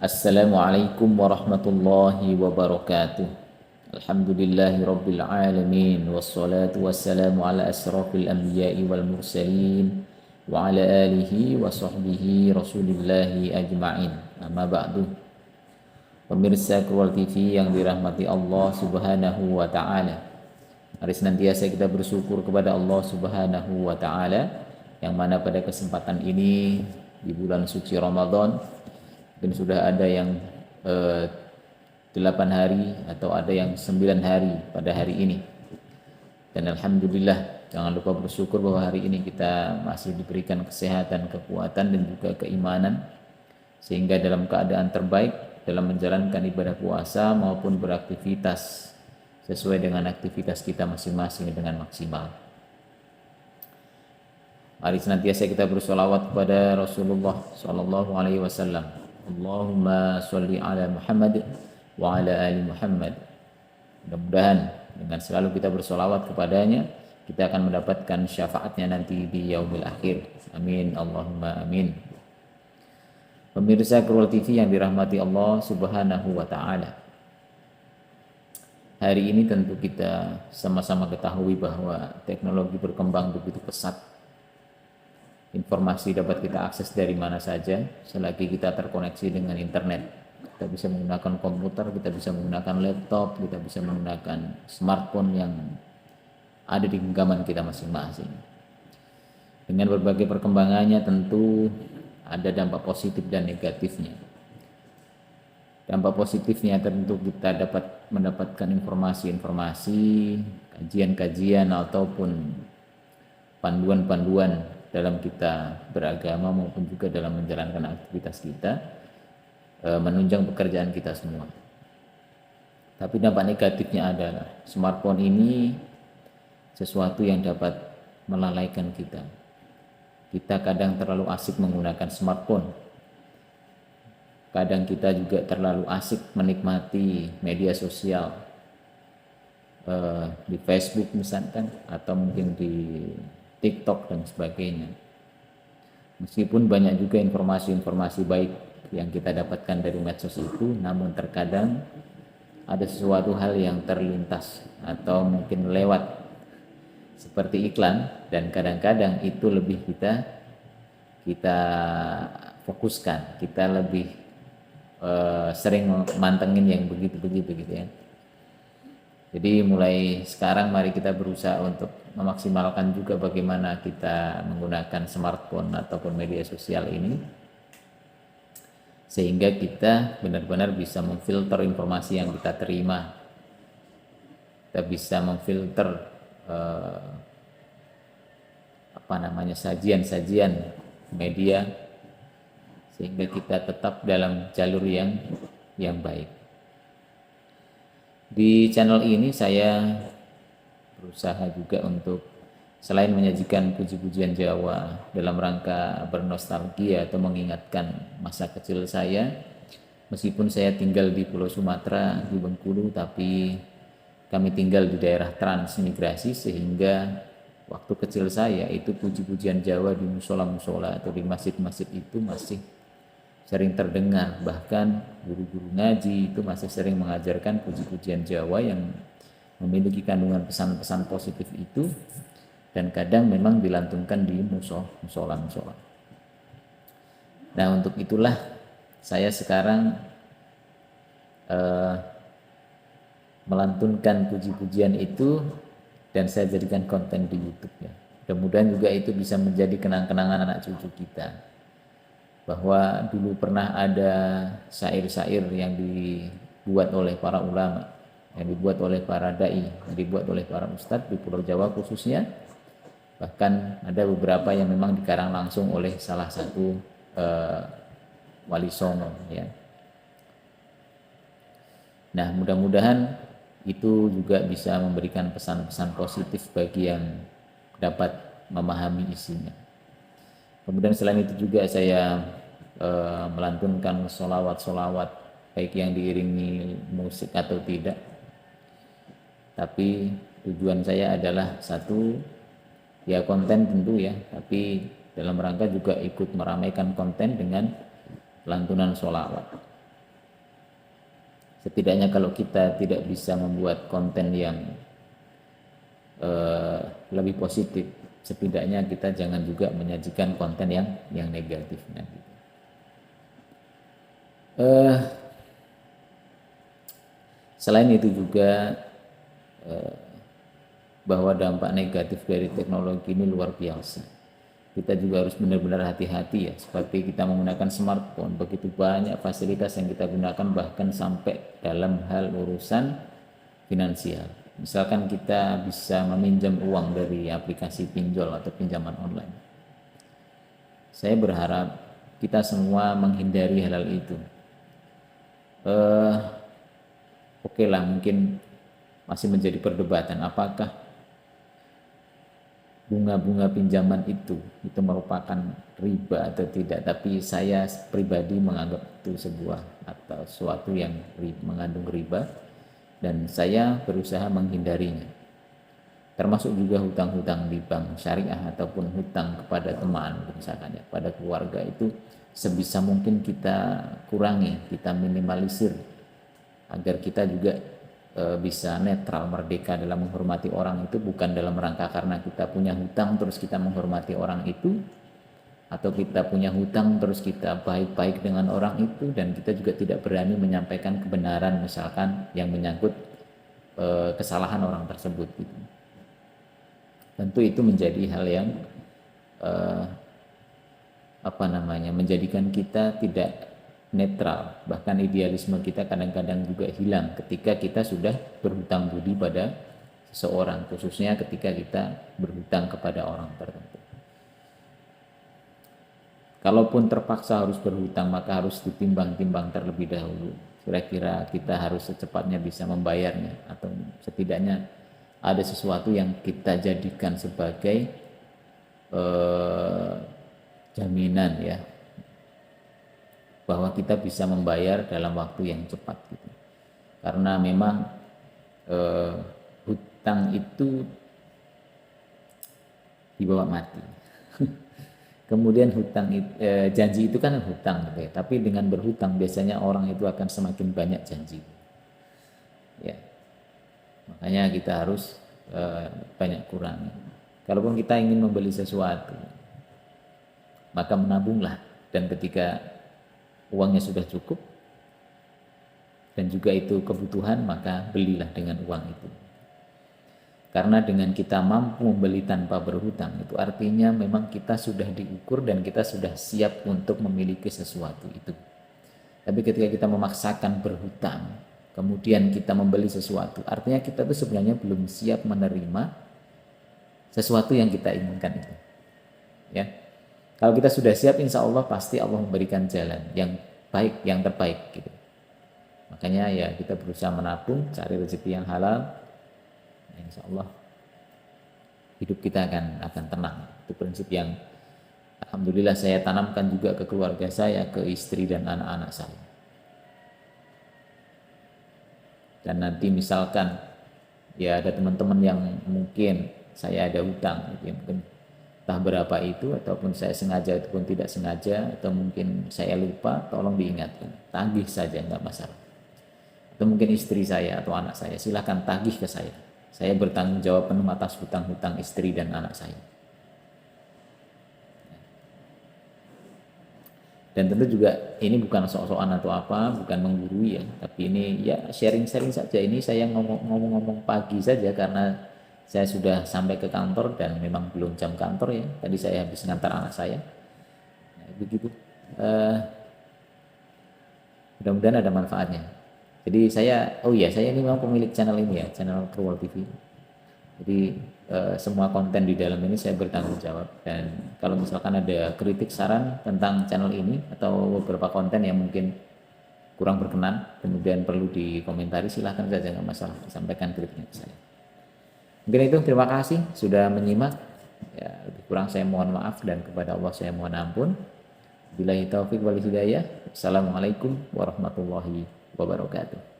Assalamualaikum warahmatullahi wabarakatuh. Alhamdulillahi rabbil alamin. Wassalatu wassalamu ala asrafil anbiya'i wal mursalin wa ala alihi wa sahbihi rasulillahi ajma'in. Amma ba'du. Pemirsa Krual TV yang dirahmati Allah subhanahu wa ta'ala, mari senantiasa kita bersyukur kepada Allah subhanahu wa ta'ala, yang mana pada kesempatan ini di bulan suci Ramadan dan sudah ada yang 8 hari atau ada yang 9 hari pada hari ini. Dan alhamdulillah, jangan lupa bersyukur bahwa hari ini kita masih diberikan kesehatan, kekuatan dan juga keimanan, sehingga dalam keadaan terbaik dalam menjalankan ibadah puasa maupun beraktivitas sesuai dengan aktivitas kita masing-masing dengan maksimal. Mari senantiasa kita bersolawat kepada Rasulullah Sallallahu Alaihi Wasallam. Allahumma sholli ala Muhammad wa ala ali Muhammad. Mudah-mudahan dengan selalu kita bersolawat kepadanya, kita akan mendapatkan syafaatnya nanti di yaumil akhir. Amin Allahumma amin. Pemirsa Krual TV yang dirahmati Allah subhanahu wa ta'ala, hari ini tentu kita sama-sama ketahui bahwa teknologi berkembang begitu pesat. Informasi dapat kita akses dari mana saja selagi kita terkoneksi dengan internet. Kita bisa menggunakan komputer, kita bisa menggunakan laptop, kita bisa menggunakan smartphone yang ada di genggaman kita masing-masing. Dengan berbagai perkembangannya tentu ada dampak positif dan negatifnya. Dampak positifnya tentu kita dapat mendapatkan informasi-informasi, kajian-kajian ataupun panduan-panduan dalam kita beragama maupun juga dalam menjalankan aktivitas kita, menunjang pekerjaan kita semua. Tapi dampak negatifnya adalah smartphone ini sesuatu yang dapat melalaikan kita. Kita kadang terlalu asik menggunakan smartphone. Kadang kita juga terlalu asik menikmati media sosial, di Facebook misalkan, atau mungkin di TikTok dan sebagainya. Meskipun banyak juga informasi-informasi baik yang kita dapatkan dari medsos itu, namun terkadang ada sesuatu hal yang terlintas atau mungkin lewat seperti iklan, dan kadang-kadang itu lebih kita fokuskan, kita lebih sering mantengin yang begitu-begitu gitu ya. Jadi mulai sekarang mari kita berusaha untuk memaksimalkan juga bagaimana kita menggunakan smartphone ataupun media sosial ini, sehingga kita benar-benar bisa memfilter informasi yang kita terima. Kita bisa memfilter sajian-sajian media, sehingga kita tetap dalam jalur yang baik. Di channel ini saya berusaha juga untuk selain menyajikan puji-pujian Jawa dalam rangka bernostalgia atau mengingatkan masa kecil saya, meskipun saya tinggal di Pulau Sumatera, di Bengkulu, tapi kami tinggal di daerah transmigrasi, sehingga waktu kecil saya itu puji-pujian Jawa di musola-musola atau di masjid-masjid itu masih sering terdengar. Bahkan guru-guru ngaji itu masih sering mengajarkan puji-pujian Jawa yang memiliki kandungan pesan-pesan positif itu, dan kadang memang dilantunkan di musola-musola. Nah, untuk itulah saya sekarang melantunkan puji-pujian itu dan saya jadikan konten di YouTube ya. Mudah-mudahan juga itu bisa menjadi kenang-kenangan anak cucu kita, bahwa dulu pernah ada syair-syair yang dibuat oleh para ulama, yang dibuat oleh para dai, yang dibuat oleh para ustadz di Pulau Jawa khususnya. Bahkan ada beberapa yang memang dikarang langsung oleh salah satu wali songo ya. Nah, mudah-mudahan itu juga bisa memberikan pesan-pesan positif bagi yang dapat memahami isinya. Kemudian selain itu juga saya melantunkan solawat-solawat, baik yang diiringi musik atau tidak. Tapi tujuan saya adalah satu, ya konten tentu ya, tapi dalam rangka juga ikut meramaikan konten dengan lantunan solawat. Setidaknya kalau kita tidak bisa membuat konten yang lebih positif, setidaknya kita jangan juga menyajikan konten yang negatif. Selain itu juga bahwa dampak negatif dari teknologi ini luar biasa. Kita juga harus benar-benar hati-hati ya, seperti kita menggunakan smartphone, begitu banyak fasilitas yang kita gunakan bahkan sampai dalam hal urusan finansial. Misalkan kita bisa meminjam uang dari aplikasi pinjol atau pinjaman online. Saya berharap kita semua menghindari hal itu. Oke lah, mungkin masih menjadi perdebatan apakah bunga-bunga pinjaman itu merupakan riba atau tidak, tapi saya pribadi menganggap itu sebuah atau sesuatu yang mengandung riba dan saya berusaha menghindarinya, termasuk juga hutang-hutang di bank syariah ataupun hutang kepada teman misalkan ya, pada keluarga, itu sebisa mungkin kita kurangi, kita minimalisir agar kita juga bisa netral, merdeka dalam menghormati orang itu, bukan dalam rangka karena kita punya hutang terus kita menghormati orang itu, atau kita punya hutang terus kita baik-baik dengan orang itu dan kita juga tidak berani menyampaikan kebenaran misalkan yang menyangkut kesalahan orang tersebut gitu. Tentu itu menjadi hal yang menjadikan kita tidak netral, bahkan idealisme kita kadang-kadang juga hilang ketika kita sudah berhutang budi pada seseorang, khususnya ketika kita berhutang kepada orang tertentu. Kalaupun terpaksa harus berhutang, maka harus ditimbang-timbang terlebih dahulu. Kira-kira kita harus secepatnya bisa membayarnya, atau setidaknya ada sesuatu yang kita jadikan sebagai jaminan ya, bahwa kita bisa membayar dalam waktu yang cepat gitu. Karena memang hutang itu dibawa mati. Kemudian janji itu kan hutang gitu ya. Tapi dengan berhutang biasanya orang itu akan semakin banyak janji. Ya. Makanya kita harus banyak kurangi. Kalaupun kita ingin membeli sesuatu, maka menabunglah, dan ketika uangnya sudah cukup dan juga itu kebutuhan, maka belilah dengan uang itu. Karena dengan kita mampu membeli tanpa berhutang, itu artinya memang kita sudah diukur dan kita sudah siap untuk memiliki sesuatu itu. Tapi ketika kita memaksakan berhutang, kemudian kita membeli sesuatu, artinya kita itu sebenarnya belum siap menerima sesuatu yang kita inginkan itu. Ya. Kalau kita sudah siap, insya Allah pasti Allah memberikan jalan yang baik, yang terbaik gitu. Makanya ya kita berusaha menabung, cari rezeki yang halal. Insya Allah hidup kita akan tenang. Itu prinsip yang alhamdulillah saya tanamkan juga ke keluarga saya, ke istri dan anak-anak saya. Dan nanti misalkan ya ada teman-teman yang mungkin saya ada hutang gitu, mungkin entah berapa itu, ataupun saya sengaja ataupun tidak sengaja, atau mungkin saya lupa, tolong diingatkan, tagih saja, enggak masalah. Atau mungkin istri saya atau anak saya, silahkan tagih ke saya bertanggung jawab penuh atas hutang-hutang istri dan anak saya. Dan tentu juga ini bukan sok-sokan atau apa, bukan menggurui ya, tapi ini ya sharing-sharing saja. Ini saya ngomong-ngomong pagi saja karena saya sudah sampai ke kantor dan memang belum jam kantor ya. Tadi saya habis ngantar anak saya. Nah, begitu. Mudah-mudahan ada manfaatnya. Jadi saya ini memang pemilik channel ini ya, channel Truwal TV. Jadi semua konten di dalam ini saya bertanggung jawab, dan kalau misalkan ada kritik saran tentang channel ini atau beberapa konten yang mungkin kurang berkenan kemudian perlu dikomentari, silahkan saja, nggak masalah, sampaikan kritiknya ke saya. Mungkin itu, terima kasih sudah menyimak. Ya, lebih kurang saya mohon maaf dan kepada Allah saya mohon ampun. Billahi taufik wal hidayah. Assalamualaikum warahmatullahi wabarakatuh.